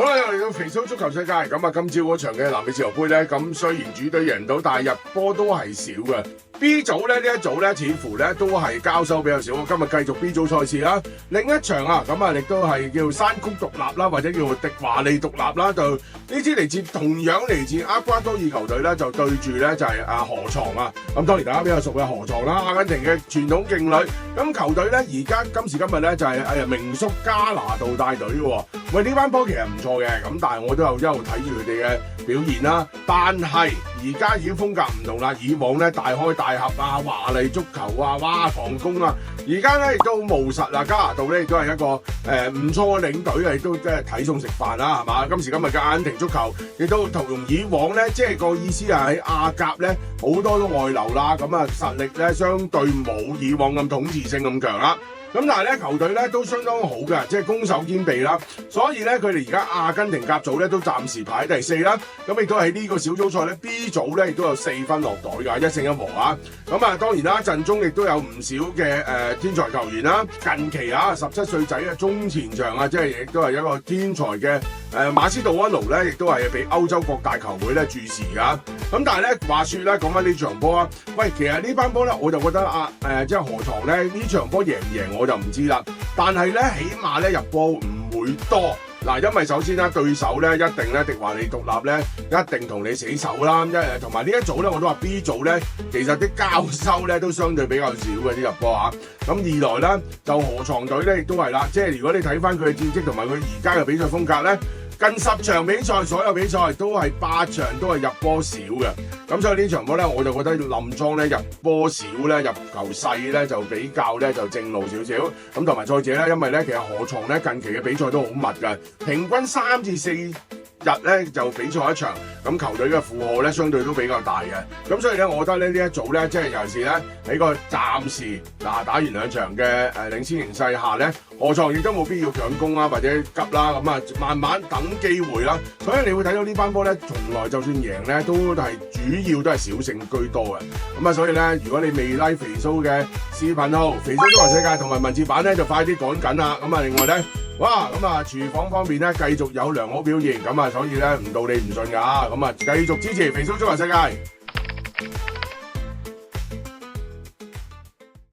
好啦，又嚟到肥蘇足球世界咁啊！今朝嗰場嘅南美自由杯咧，咁雖然主隊贏到，但係入波都係少嘅。B 組咧呢一組咧，似乎咧都係交收比較少。今日繼續 B 組賽事啦，另一場啊，咁啊亦都係叫山谷獨立啦，或者叫做迪華利獨立啦，就呢支嚟自同樣嚟自厄瓜多爾球隊咧，就對住咧就係河床啊。咁當然大家比較熟嘅河床啦，阿根廷嘅傳統勁旅。咁球隊咧而家今時今日咧就係名宿加拿道帶隊嘅。喂，呢班波其實唔錯嘅，咁但係我都有一路睇住佢哋嘅表現啦。但係而家已經風格唔同啦，以往咧大開大合啊、華麗足球啊、哇狂攻啊，而家咧亦都好務實啊。加拿大咧亦都係一個唔錯嘅領隊啊，亦都即係睇餸食飯啦，係嘛？今時今日嘅阿根廷足球亦都同以往咧，即係個意思係喺亞甲咧好多都外流啦，咁啊實力咧相對冇以往咁統治性咁強啦。咁但係咧球隊咧都相當好嘅，即係攻守兼備啦。所以咧佢哋而家阿根廷甲組咧都暫時排第4啦。咁亦都喺呢個小組賽咧 B 組咧亦都有4分落袋㗎，1勝1和啊。咁啊當然啦，陣中亦都有唔少嘅天才球員啦。近期啊17歲仔嘅中前場啊，即係亦都係一個天才嘅馬斯杜安奴咧，亦都係俾歐洲各大球會咧注視㗎。咁但係咧話説咧講翻呢場波啊，喂，其實呢班波咧我就覺得即係河床咧呢場波贏唔贏我就唔知啦，但係咧起碼咧入波唔會多嗱，因為首先咧對手咧一定咧迪華利獨立咧一定同你死守啦，同埋呢一組咧我都話 B 組咧其實啲交收咧都相對比較少嘅啲入波啊，咁二來咧就河床隊咧亦都係啦，即係如果你睇翻佢嘅戰績同埋佢而家嘅比賽風格咧。近10場比賽，所有比賽都係8場都係入波少嘅，咁所以呢場波咧，我就覺得林莊咧入波少咧，入球細咧就比較咧就正路少少，咁同埋再者咧，因為咧其實河床咧近期嘅比賽都好密嘅，平均3至4日咧就比賽一場，咁球隊嘅負荷咧相對都比較大嘅，咁所以咧，我覺得呢一組咧，即係尤其是咧喺個暫時打完2場嘅領先形勢下咧，河床亦都冇必要強攻啦，或者急啦，咁啊慢慢等機會啦。所以你會睇到呢班波咧，從來就算贏咧，都係主要都係小勝居多嘅。咁啊，所以咧，如果你未拉肥蘇嘅視頻號，肥蘇足球世界同埋文字版咧，就快啲趕緊啦。咁啊，另外咧。哇！咁啊，廚房方面咧繼續有良好表現，咁啊，所以咧唔到你唔信㗎，咁啊，繼續支持肥蘇足球世界。